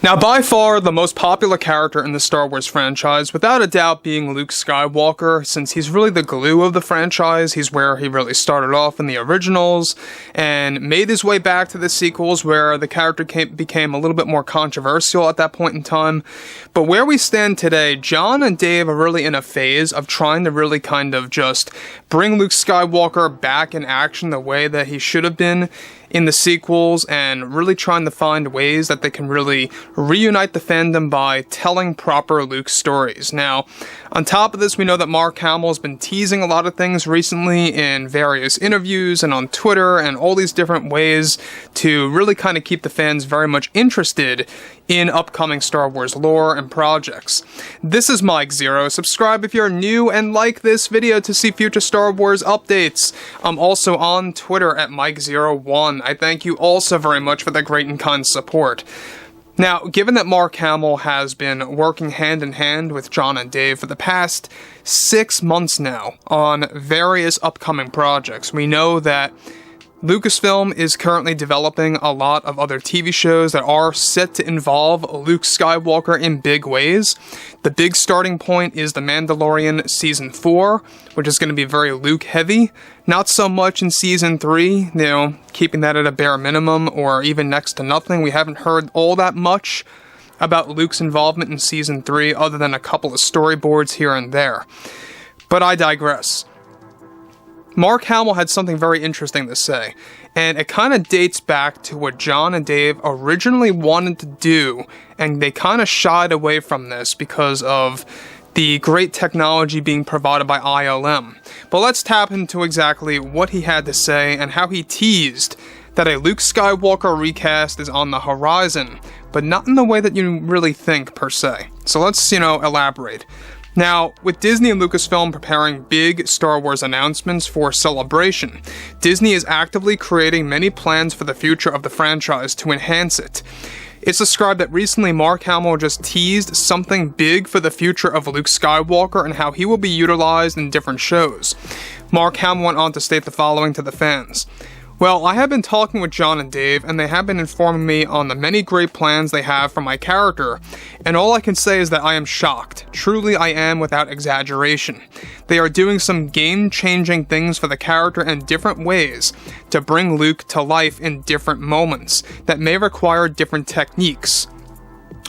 Now, by far, the most popular character in the Star Wars franchise, without a doubt being Luke Skywalker, since he's really the glue of the franchise. He's where he really started off in the originals, and made his way back to the sequels, where the character became a little bit more controversial at that point in time. But where we stand today, John and Dave are really in a phase of trying to really kind of just bring Luke Skywalker back in action the way that he should have been in the sequels, and really trying to find ways that they can really reunite the fandom by telling proper Luke stories. Now, on top of this, we know that Mark Hamill has been teasing a lot of things recently in various interviews and on Twitter and all these different ways to really kind of keep the fans very much interested in upcoming Star Wars lore and projects. This is Mike Zero. Subscribe if you're new and like this video to see future Star Wars updates. I'm also on Twitter at Mike01. I thank you all so very much for the great and kind support. Now, given that Mark Hamill has been working hand in hand with John and Dave for the past 6 months now on various upcoming projects, we know that Lucasfilm is currently developing a lot of other TV shows that are set to involve Luke Skywalker in big ways. The big starting point is The Mandalorian Season 4, which is going to be very Luke heavy. Not so much in Season 3, keeping that at a bare minimum or even next to nothing. We haven't heard all that much about Luke's involvement in Season 3 other than a couple of storyboards here and there. But I digress. Mark Hamill had something very interesting to say, and it kind of dates back to what John and Dave originally wanted to do, and they kind of shied away from this because of the great technology being provided by ILM. But let's tap into exactly what he had to say and how he teased that a Luke Skywalker recast is on the horizon, but not in the way that you really think per se. So let's, elaborate. Now, with Disney and Lucasfilm preparing big Star Wars announcements for Celebration, Disney is actively creating many plans for the future of the franchise to enhance it. It's described that recently Mark Hamill just teased something big for the future of Luke Skywalker and how he will be utilized in different shows. Mark Hamill went on to state the following to the fans. Well, I have been talking with John and Dave, and they have been informing me on the many great plans they have for my character, and all I can say is that I am shocked. Truly, I am without exaggeration. They are doing some game-changing things for the character in different ways to bring Luke to life in different moments that may require different techniques.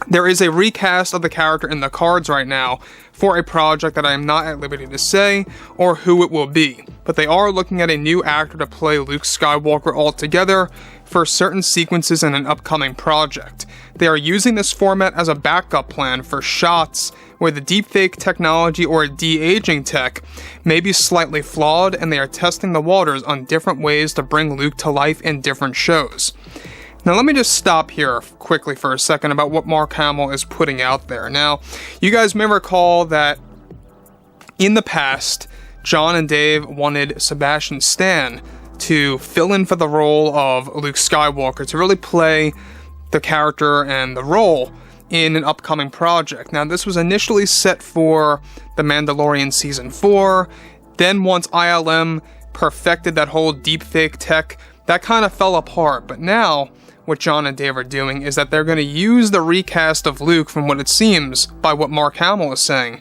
There is a recast of the character in the cards right now for a project that I am not at liberty to say or who it will be, but they are looking at a new actor to play Luke Skywalker altogether for certain sequences in an upcoming project. They are using this format as a backup plan for shots where the deepfake technology or de-aging tech may be slightly flawed, and they are testing the waters on different ways to bring Luke to life in different shows. Now let me just stop here quickly for a second about what Mark Hamill is putting out there. Now, you guys may recall that in the past, John and Dave wanted Sebastian Stan to fill in for the role of Luke Skywalker, to really play the character and the role in an upcoming project. Now, this was initially set for The Mandalorian Season 4, then once ILM perfected that whole deepfake tech, that kind of fell apart, but now what John and Dave are doing is that they're going to use the recast of Luke, from what it seems, by what Mark Hamill is saying,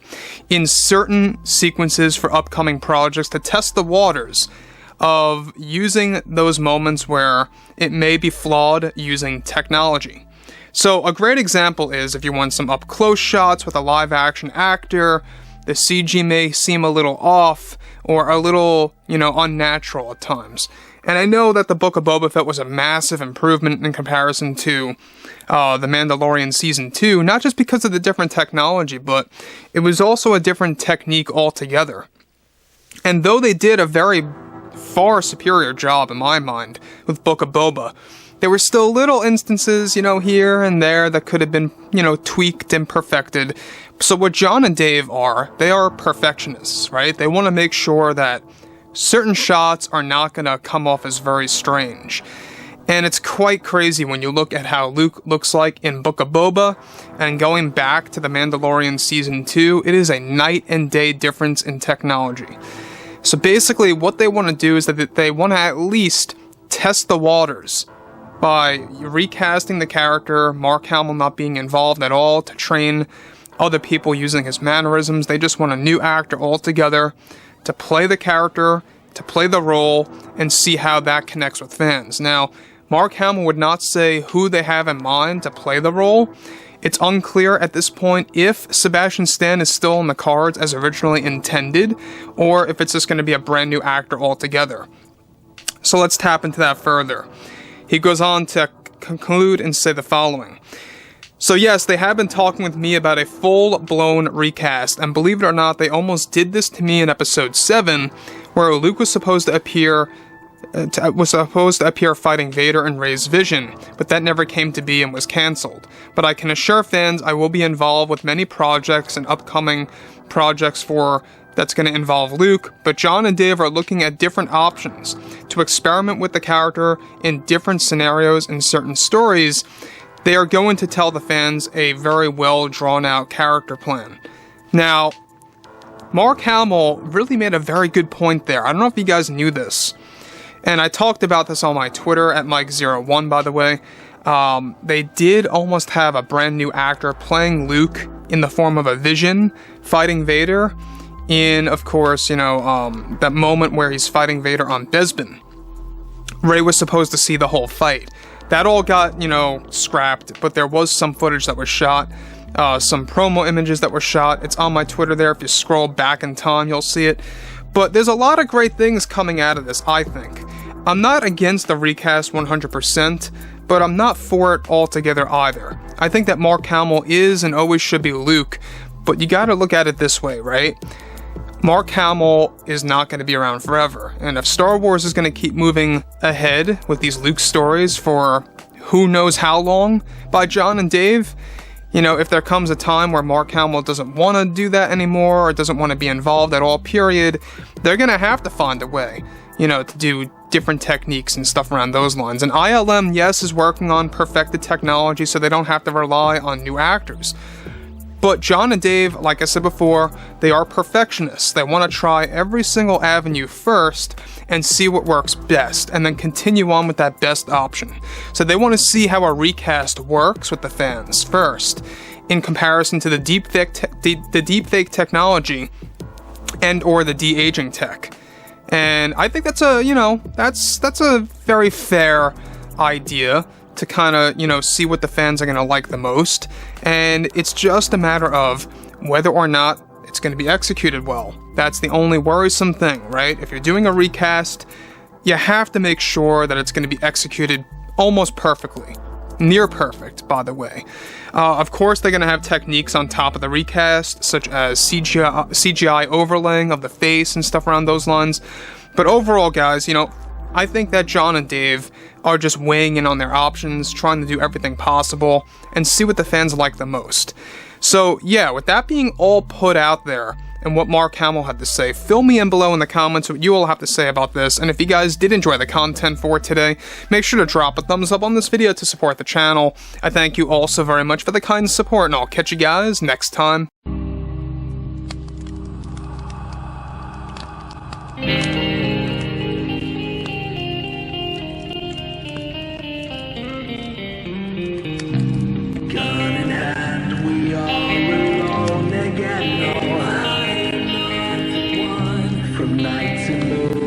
in certain sequences for upcoming projects to test the waters of using those moments where it may be flawed using technology. So a great example is if you want some up-close shots with a live-action actor, the CG may seem a little off or a little, unnatural at times. And I know that the Book of Boba Fett was a massive improvement in comparison to The Mandalorian Season 2, not just because of the different technology, but it was also a different technique altogether. And though they did a very far superior job, in my mind, with Book of Boba, there were still little instances, here and there that could have been, tweaked and perfected. So what John and Dave are, they are perfectionists, right? They want to make sure that certain shots are not going to come off as very strange. And it's quite crazy when you look at how Luke looks like in Book of Boba, and going back to The Mandalorian Season 2, it is a night and day difference in technology. So basically what they want to do is that they want to at least test the waters by recasting the character, Mark Hamill not being involved at all to train other people using his mannerisms. They just want a new actor altogether to play the character, to play the role, and see how that connects with fans. Now, Mark Hamill would not say who they have in mind to play the role. It's unclear at this point if Sebastian Stan is still in the cards as originally intended, or if it's just going to be a brand new actor altogether. So let's tap into that further. He goes on to conclude and say the following. So yes, they have been talking with me about a full-blown recast, and believe it or not, they almost did this to me in episode 7, where Luke was supposed to appear fighting Vader and Rey's vision, but that never came to be and was cancelled. But I can assure fans I will be involved with many projects and upcoming projects that's going to involve Luke, but John and Dave are looking at different options to experiment with the character in different scenarios and certain stories. They are going to tell the fans a very well drawn out character plan. Now, Mark Hamill really made a very good point there. I don't know if you guys knew this. And I talked about this on my Twitter at Mike01, by the way. They did almost have a brand new actor playing Luke in the form of a vision, fighting Vader in, of course, that moment where he's fighting Vader on Bespin. Rey was supposed to see the whole fight. That all got, scrapped, but there was some footage that was shot, some promo images that were shot. It's on my Twitter there. If you scroll back in time, you'll see it. But there's a lot of great things coming out of this, I think. I'm not against the recast 100%, but I'm not for it altogether either. I think that Mark Hamill is and always should be Luke, but you gotta look at it this way, right? Mark Hamill is not going to be around forever, and if Star Wars is going to keep moving ahead with these Luke stories for who knows how long by John and Dave, if there comes a time where Mark Hamill doesn't want to do that anymore or doesn't want to be involved at all, period, they're going to have to find a way, to do different techniques and stuff around those lines. And ILM, yes, is working on perfected technology so they don't have to rely on new actors. But John and Dave, like I said before, they are perfectionists. They want to try every single avenue first and see what works best, and then continue on with that best option. So they want to see how a recast works with the fans first, in comparison to the deepfake technology and or the de-aging tech. And I think that's a very fair idea to kind of, see what the fans are going to like the most. And it's just a matter of whether or not it's going to be executed well. That's the only worrisome thing, right? If you're doing a recast, you have to make sure that it's going to be executed almost perfectly. Near perfect, by the way. Of course, they're going to have techniques on top of the recast, such as CGI overlaying of the face and stuff around those lines. But overall, guys, I think that John and Dave are just weighing in on their options, trying to do everything possible, and see what the fans like the most. So, yeah, with that being all put out there, and what Mark Hamill had to say, fill me in below in the comments what you all have to say about this, and if you guys did enjoy the content for today, make sure to drop a thumbs up on this video to support the channel. I thank you all so very much for the kind support, and I'll catch you guys next time. From night to moon.